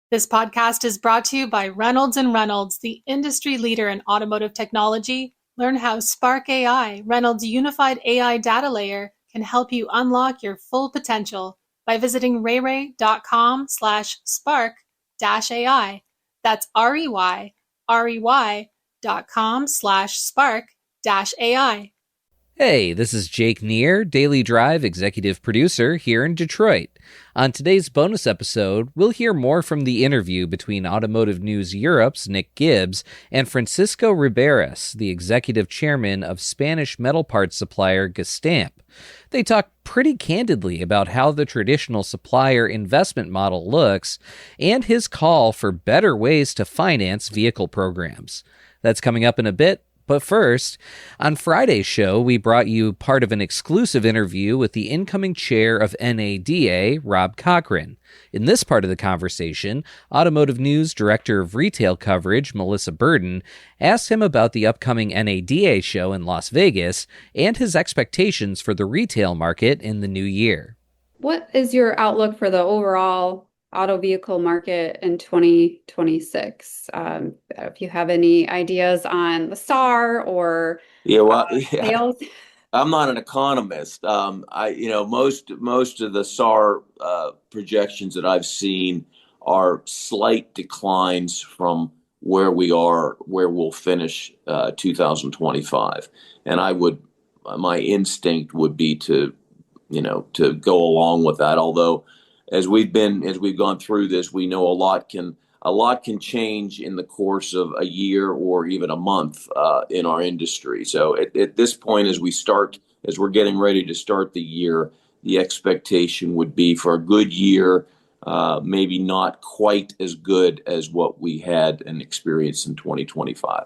This podcast is brought to you by Reynolds and Reynolds, the industry leader in automotive technology. Learn how Spark AI, Reynolds' unified AI data layer, can help you unlock your full potential by visiting rey.com/spark-AI. That's rey.com/spark-AI. Hey, this is Jake Neer, Daily Drive executive producer here in Detroit. On today's bonus episode, we'll hear more from the interview between Automotive News Europe's Nick Gibbs and Francisco Riberas, the executive chairman of Spanish metal parts supplier Gestamp. They talk pretty candidly about how the traditional supplier investment model looks and his call for better ways to finance vehicle programs. That's coming up in a bit. But first, on Friday's show, we brought you part of an exclusive interview with the incoming chair of NADA, Rob Cochran. In this part of the conversation, Automotive News Director of Retail Coverage, Melissa Burden, asked him about the upcoming NADA show in Las Vegas and his expectations for the retail market in the new year. What is your outlook for the overall auto vehicle market in 2026? If you have any ideas on the SAR or sales. I'm not an economist. Most of the SAR projections that I've seen are slight declines from where we'll finish 2025. And my instinct would be to go along with that. Although, as we've gone through this, we know a lot can change in the course of a year or even a month in our industry. So at this point, as we're getting ready to start the year, the expectation would be for a good year, maybe not quite as good as what we had and experienced in 2025.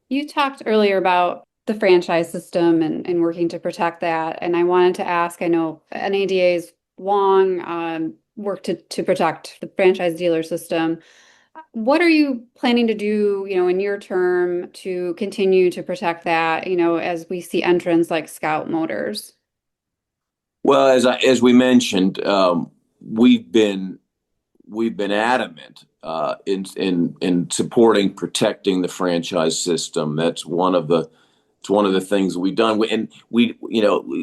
You talked earlier about the franchise system and working to protect that. And I wanted to ask, I know NADA's long work to protect the franchise dealer system. What are you planning to do, in your term to continue to protect that, as we see entrants like Scout Motors? Well, as we mentioned, we've been adamant in supporting protecting the franchise system. That's one of the things we've done. And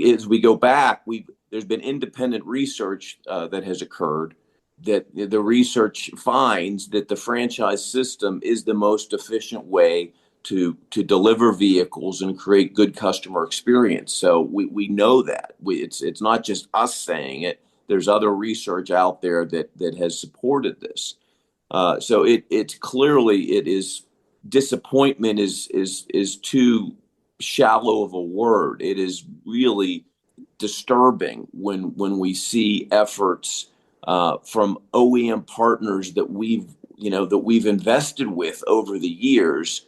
as we go back, there's been independent research that has occurred that the research finds that the franchise system is the most efficient way to deliver vehicles and create good customer experience. So we know that. It's not just us saying it. There's other research out there that has supported this. So it's clearly disappointment is too shallow of a word. It is really disturbing when we see efforts from OEM partners that we've invested with over the years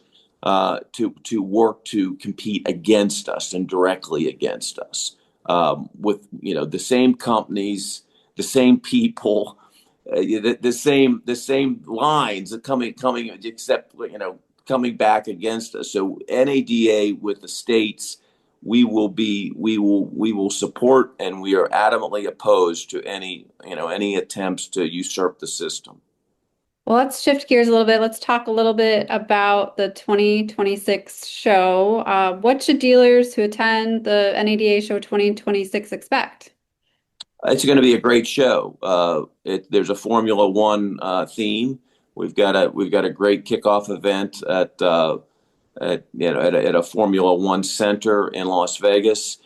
to work to compete against us and directly against us with the same companies, the same people, the same lines coming except coming back against us. So NADA with the states, we will support, and we are adamantly opposed to any attempts to usurp the system. Well, let's shift gears a little bit. Let's talk a little bit about the 2026 show. What should dealers who attend the NADA show 2026 expect? It's going to be a great show. There's a Formula One theme. We've got a great kickoff event at a Formula One center in Las Vegas.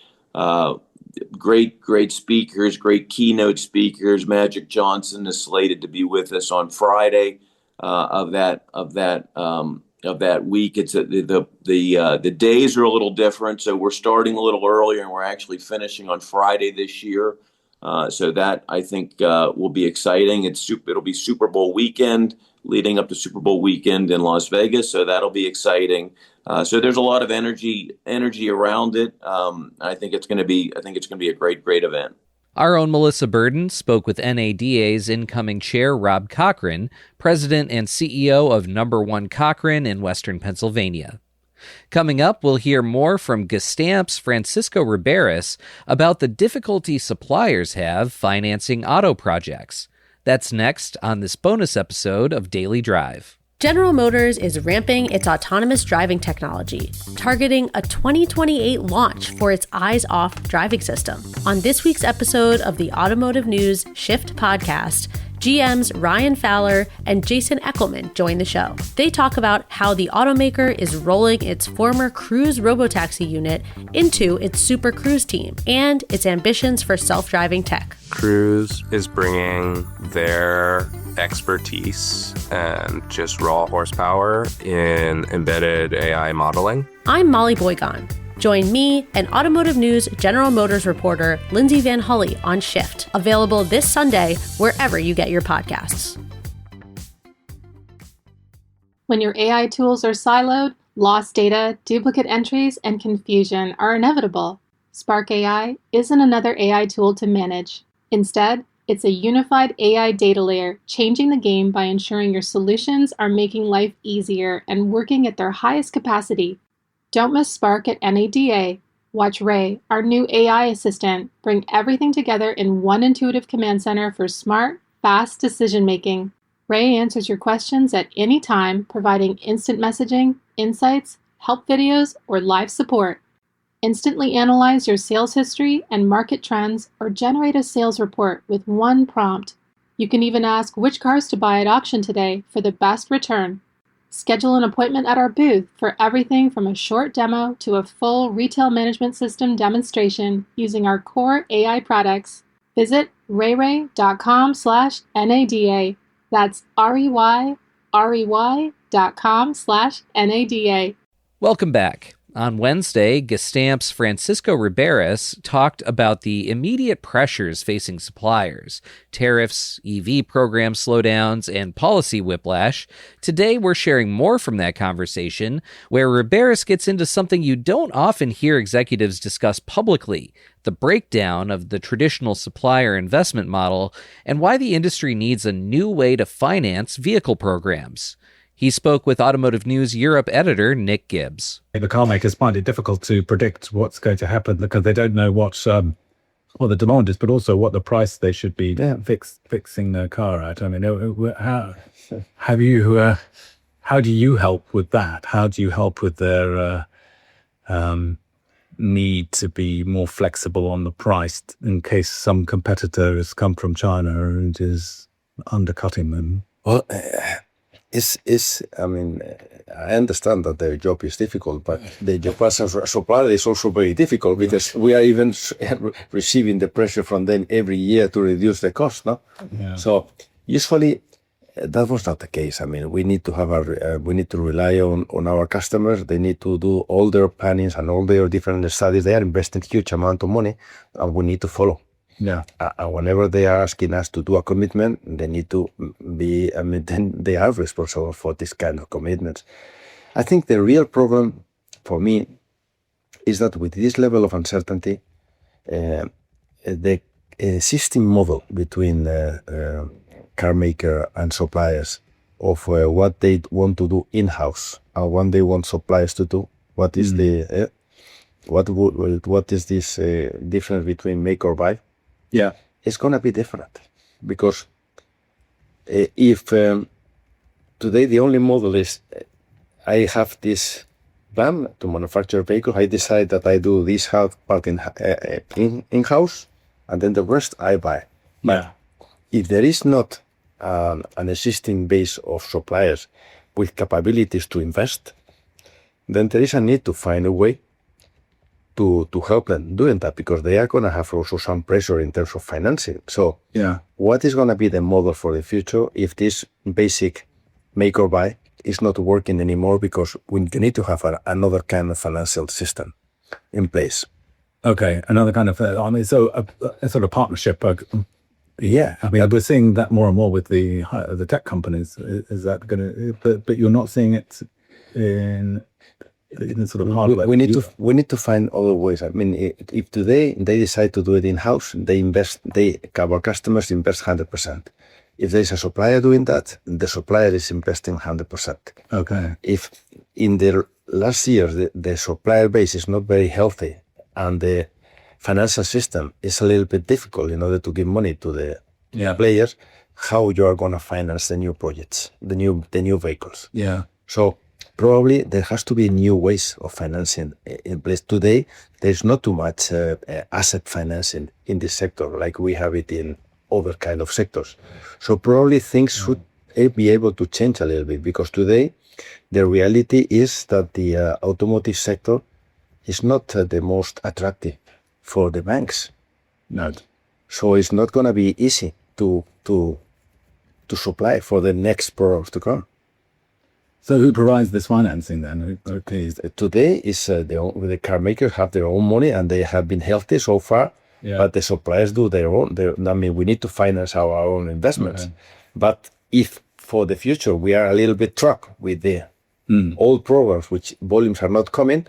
Great speakers, great keynote speakers. Magic Johnson is slated to be with us on Friday of that week. It's the days are a little different, so we're starting a little earlier and we're actually finishing on Friday this year. So that I think will be exciting. It'll be Super Bowl weekend, leading up to Super Bowl weekend in Las Vegas. So that'll be exciting. So there's a lot of energy around it. I think it's going to be a great event. Our own Melissa Burden spoke with NADA's incoming chair, Rob Cochran, president and CEO of Number One Cochran in Western Pennsylvania. Coming up, we'll hear more from Gestamp's Francisco Riberas about the difficulty suppliers have financing auto projects. That's next on this bonus episode of Daily Drive. General Motors is ramping its autonomous driving technology, targeting a 2028 launch for its eyes-off driving system. On this week's episode of the Automotive News Shift podcast, GM's Ryan Fowler and Jason Eckelman join the show. They talk about how the automaker is rolling its former Cruise robotaxi unit into its Super Cruise team and its ambitions for self-driving tech. Cruise is bringing their expertise and just raw horsepower in embedded AI modeling. I'm Molly Boygon. Join me and Automotive News General Motors reporter Lindsay Van Hully on Shift, available this Sunday wherever you get your podcasts. When your AI tools are siloed, lost data, duplicate entries, and confusion are inevitable. Spark AI isn't another AI tool to manage. Instead, it's a unified AI data layer, changing the game by ensuring your solutions are making life easier and working at their highest capacity. Don't miss Spark at NADA. Watch Ray, our new AI assistant, bring everything together in one intuitive command center for smart, fast decision-making. Ray answers your questions at any time, providing instant messaging, insights, help videos, or live support. Instantly analyze your sales history and market trends, or generate a sales report with one prompt. You can even ask which cars to buy at auction today for the best return. Schedule an appointment at our booth for everything from a short demo to a full retail management system demonstration using our core AI products. Visit rayray.com/NADA. That's REYREY.com/NADA. Welcome back. On Wednesday, Gestamp's Francisco Riberas talked about the immediate pressures facing suppliers, tariffs, EV program slowdowns, and policy whiplash. Today, we're sharing more from that conversation, where Riberas gets into something you don't often hear executives discuss publicly, the breakdown of the traditional supplier investment model, and why the industry needs a new way to finance vehicle programs. He spoke with Automotive News Europe editor Nick Gibbs. The car makers find it difficult to predict what's going to happen because they don't know what the demand is, but also what the price they should be fixing their car at. I mean, how do you help with that? How do you help with their need to be more flexible on the price in case some competitor has come from China and is undercutting them? Well, I understand that their job is difficult, but the job as a supplier is also very difficult because we are even receiving the pressure from them every year to reduce the cost, no? Yeah. So usually that was not the case. I mean, we need to have we need to rely on our customers. They need to do all their plannings and all their different studies. They are investing huge amount of money, and we need to follow. Yeah. Whenever they are asking us to do a commitment, they need to be, then they are responsible for this kind of commitments. I think the real problem for me is that with this level of uncertainty, the existing model between the car maker and suppliers of what they want to do in-house and what they want suppliers to do, what is what is this difference between make or buy? Yeah, it's going to be different because if today the only model is I have this plan to manufacture a vehicle, I decide that I do this half part in-house and then the rest I buy. But if there is not an existing base of suppliers with capabilities to invest, then there is a need to find a way to help them doing that because they are going to have also some pressure in terms of financing. So what is going to be the model for the future if this basic make or buy is not working anymore because we need to have another kind of financial system in place? Okay, another kind of, a sort of partnership. Yeah, I mean, we're seeing that more and more with the tech companies. Is that going to, but you're not seeing it in sort of hardware. We need to find other ways. I mean, if today they decide to do it in-house, our customers invest 100%. If there is a supplier doing that, the supplier is investing 100%. Okay. If in the last year the supplier base is not very healthy and the financial system is a little bit difficult in order to give money to the players, how you are going to finance the new projects, the new vehicles. Yeah. So probably there has to be new ways of financing in place. Today, there's not too much asset financing in this sector like we have it in other kind of sectors. So probably things should be able to change a little bit, because today the reality is that the automotive sector is not the most attractive for the banks. No. So it's not going to be easy to supply for the next products to come. So who provides this financing then? Okay. Today is the car makers have their own money and they have been healthy so far, but the suppliers do their own. I mean, we need to finance our own investments. Okay. But if for the future we are a little bit stuck with the old programs, which volumes are not coming,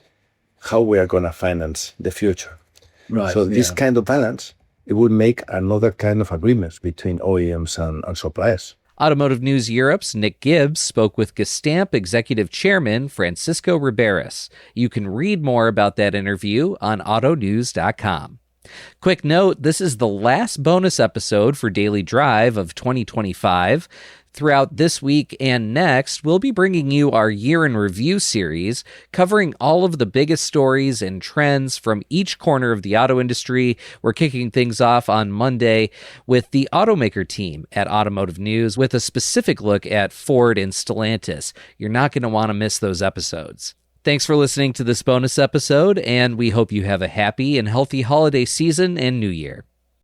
how we are going to finance the future? Right. So this kind of balance, it would make another kind of agreements between OEMs and suppliers. Automotive News Europe's Nick Gibbs spoke with Gestamp Executive Chairman Francisco Riberas. You can read more about that interview on autonews.com. Quick note, this is the last bonus episode for Daily Drive of 2025. Throughout this week and next, we'll be bringing you our Year in Review series, covering all of the biggest stories and trends from each corner of the auto industry. We're kicking things off on Monday with the automaker team at Automotive News with a specific look at Ford and Stellantis. You're not going to want to miss those episodes. Thanks for listening to this bonus episode, and we hope you have a happy and healthy holiday season and new year.